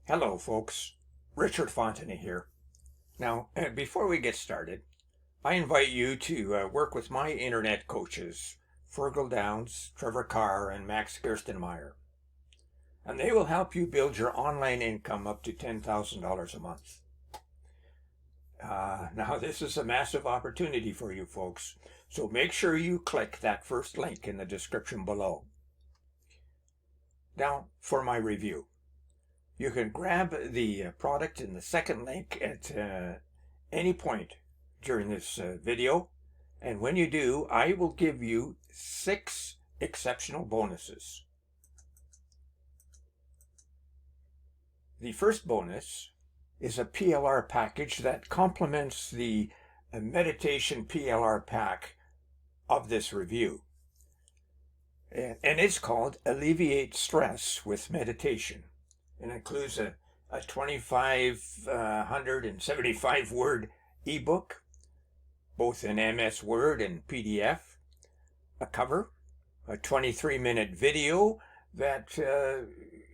Hello folks, Richard Fontenay here. Now, before we get started, I invite you to work with my internet coaches, Fergal Downs, Trevor Carr, and Max Gerstenmaier. And they will help you build your online income up to $10,000 a month. Now, this is a massive opportunity for you folks, so make sure you click that first link in the description below. Now, for my review. You can grab the product in the second link at any point during this video, and when you do, I will give you 6 exceptional bonuses. The first bonus is a PLR package that complements the Mediation PLR Pack of this review, and it's called Alleviate Stress with Meditation. It includes a 2,575 word ebook, both in MS Word and PDF, a cover, a 23-minute video that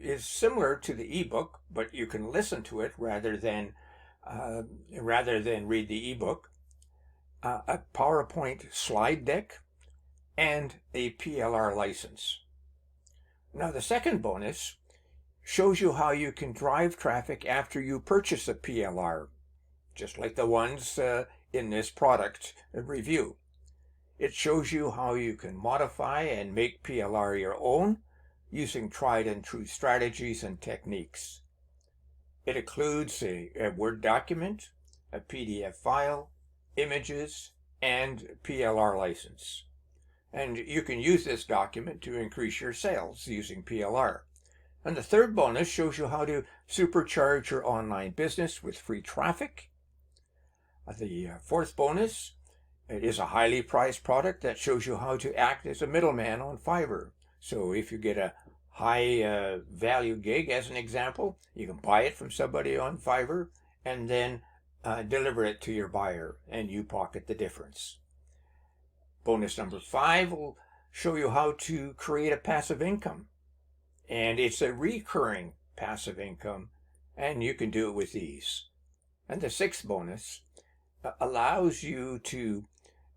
is similar to the ebook, but you can listen to it rather than read the ebook, a PowerPoint slide deck, and a PLR license. Now, the second bonus shows you how you can drive traffic after you purchase a PLR, just like the ones in this product review. It shows you how you can modify and make PLR your own using tried and true strategies and techniques. It includes a Word document, a PDF file, images, and PLR license. And you can use this document to increase your sales using PLR. And the third bonus shows you how to supercharge your online business with free traffic. The fourth bonus is a highly priced product that shows you how to act as a middleman on Fiverr. So if you get a high value gig, as an example, you can buy it from somebody on Fiverr and then deliver it to your buyer, and you pocket the difference. Bonus number 5 will show you how to create a passive income. And it's a recurring passive income, and you can do it with ease. And the 6th bonus allows you to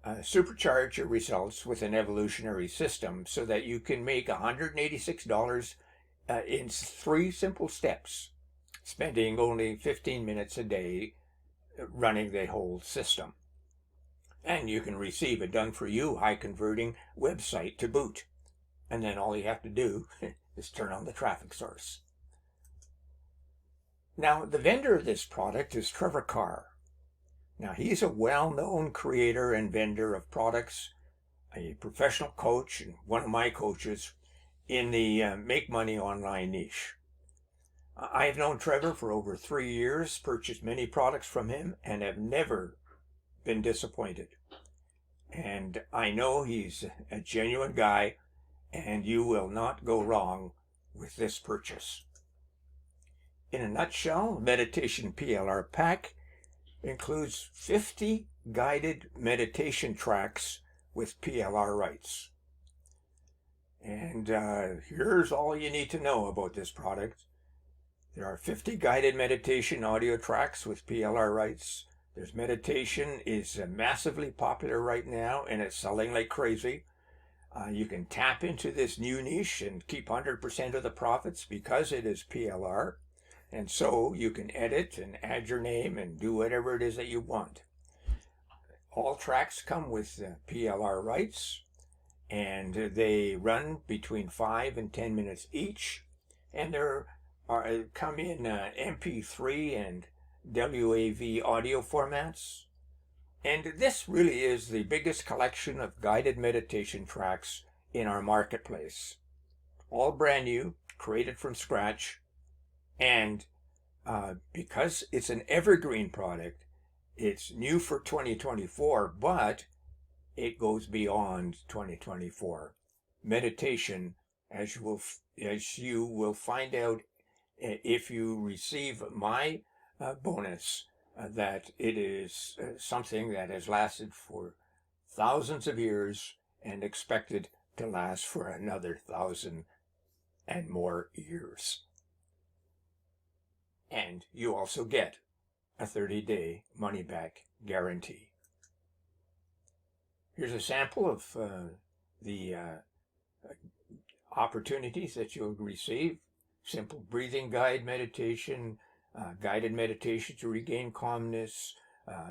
supercharge your results with an evolutionary system so that you can make $186 in 3 simple steps, spending only 15 minutes a day running the whole system. And you can receive a done-for-you high-converting website to boot. And then all you have to do is turn on the traffic source. Now, the vendor of this product is Trevor Carr. Now, he's a well-known creator and vendor of products, a professional coach, and one of my coaches in the make money online niche. I've known Trevor for over 3 years, purchased many products from him, and have never been disappointed. And I know he's a genuine guy, and you will not go wrong with this purchase. In a nutshell, Mediation PLR Pack includes 50 guided meditation tracks with PLR rights. And here's all you need to know about this product. There are 50 guided meditation audio tracks with PLR rights. There's meditation is massively popular right now, and it's selling like crazy. You can tap into this new niche and keep 100% of the profits because it is PLR. And so you can edit and add your name and do whatever it is that you want. All tracks come with PLR rights, and they run between 5 and 10 minutes each. And they come in MP3 and WAV audio formats. And this really is the biggest collection of guided meditation tracks in our marketplace. All brand new, created from scratch, and because it's an evergreen product, it's new for 2024, but it goes beyond 2024. Meditation, as you will find out if you receive my bonus, that it is something that has lasted for thousands of years and expected to last for another 1,000 and more years. And you also get a 30-day money-back guarantee. Here's a sample of the opportunities that you'll receive. Simple breathing guide meditation, guided meditation to regain calmness,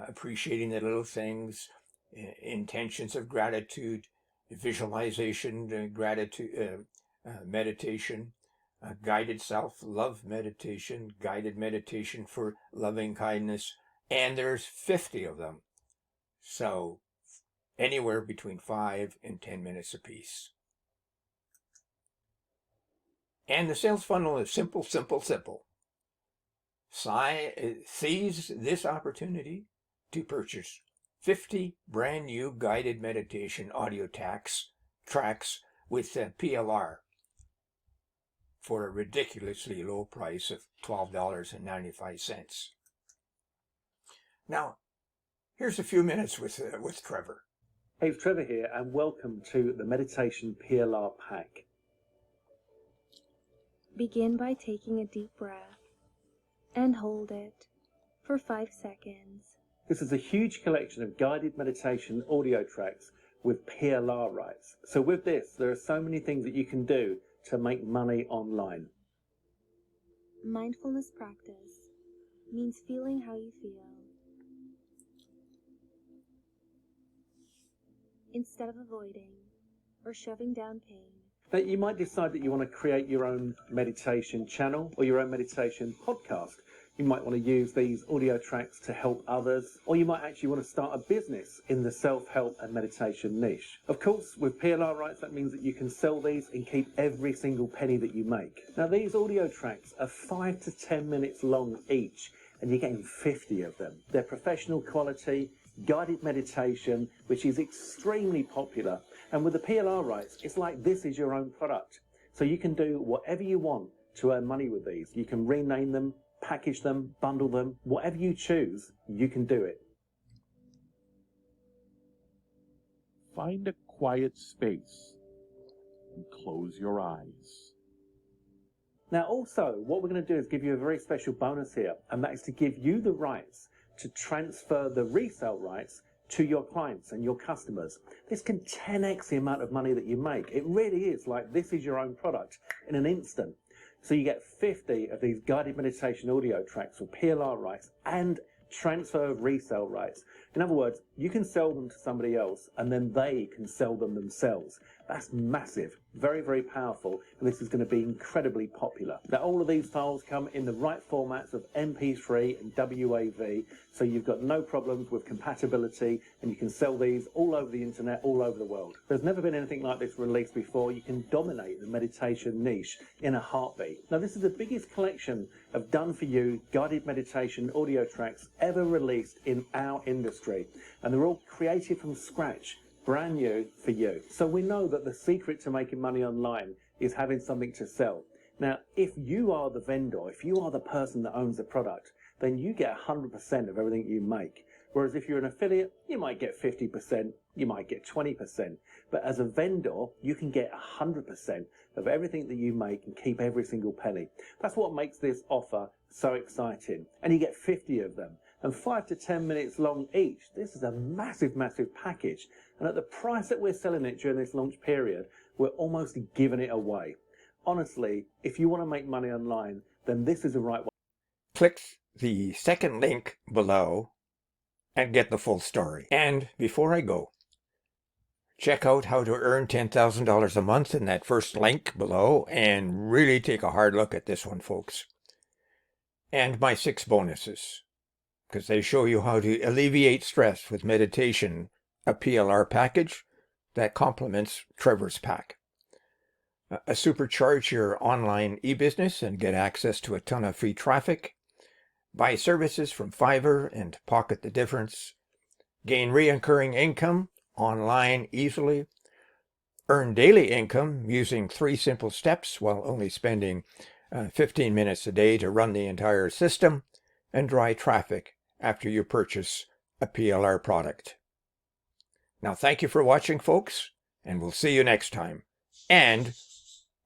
appreciating the little things, intentions of gratitude, visualization, gratitude, meditation, guided self-love meditation, guided meditation for loving kindness, and there's 50 of them. So anywhere between 5 and 10 minutes apiece. And the sales funnel is simple, simple, simple. Seize this opportunity to purchase 50 brand new guided meditation audio tracks with PLR for a ridiculously low price of $12.95. Now, here's a few minutes with Trevor. Hey, it's Trevor here, and welcome to the Mediation PLR Pack. Begin by taking a deep breath and hold it for 5 seconds. This is a huge collection of guided meditation audio tracks with PLR rights. So with this, there are so many things that you can do to make money online. Mindfulness practice means feeling how you feel, instead of avoiding or shoving down pain. Now, you might decide that you want to create your own meditation channel or your own meditation podcast. You might want to use these audio tracks to help others, or you might actually want to start a business in the self-help and meditation niche. Of course, with PLR rights, that means that you can sell these and keep every single penny that you make. Now, these audio tracks are 5 to 10 minutes long each, and you're getting 50 of them. They're professional quality, guided meditation, which is extremely popular. And with the PLR rights, it's like this is your own product. So you can do whatever you want to earn money with these. You can rename them, package them, bundle them, whatever you choose, you can do it. Find a quiet space and close your eyes. Now also, what we're going to do is give you a very special bonus here, and that is to give you the rights to transfer the resale rights to your clients and your customers. This can 10x the amount of money that you make. It really is like this is your own product in an instant. So you get 50 of these guided meditation audio tracks with PLR rights and transfer of resale rights. In other words, you can sell them to somebody else and then they can sell them themselves. That's massive, very, very powerful, and this is going to be incredibly popular. Now, all of these files come in the right formats of MP3 and WAV, so you've got no problems with compatibility, and you can sell these all over the internet, all over the world. There's never been anything like this released before. You can dominate the meditation niche in a heartbeat. Now, this is the biggest collection of done-for-you guided meditation audio tracks ever released in our industry, and they're all created from scratch, brand new for you. So we know that the secret to making money online is having something to sell. Now, if you are the vendor, if you are the person that owns the product, then you get 100% of everything you make. Whereas if you're an affiliate, you might get 50%, you might get 20%. But as a vendor, you can get 100% of everything that you make and keep every single penny. That's what makes this offer so exciting. And you get 50 of them. And 5 to 10 minutes long each. This is a massive, massive package. And at the price that we're selling it during this launch period, we're almost giving it away. Honestly, if you want to make money online, then this is the right way. Click the second link below and get the full story. And before I go, check out how to earn $10,000 a month in that first link below and really take a hard look at this one, folks. And my 6 bonuses, because they show you how to alleviate stress with meditation, a PLR package that complements Trevor's pack. Supercharge your online e-business and get access to a ton of free traffic. Buy services from Fiverr and pocket the difference. Gain recurring income online easily. Earn daily income using 3 simple steps while only spending 15 minutes a day to run the entire system. And dry traffic after you purchase a PLR product. Now, thank you for watching, folks, and we'll see you next time. And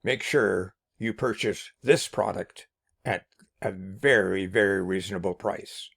make sure you purchase this product at a very, very reasonable price.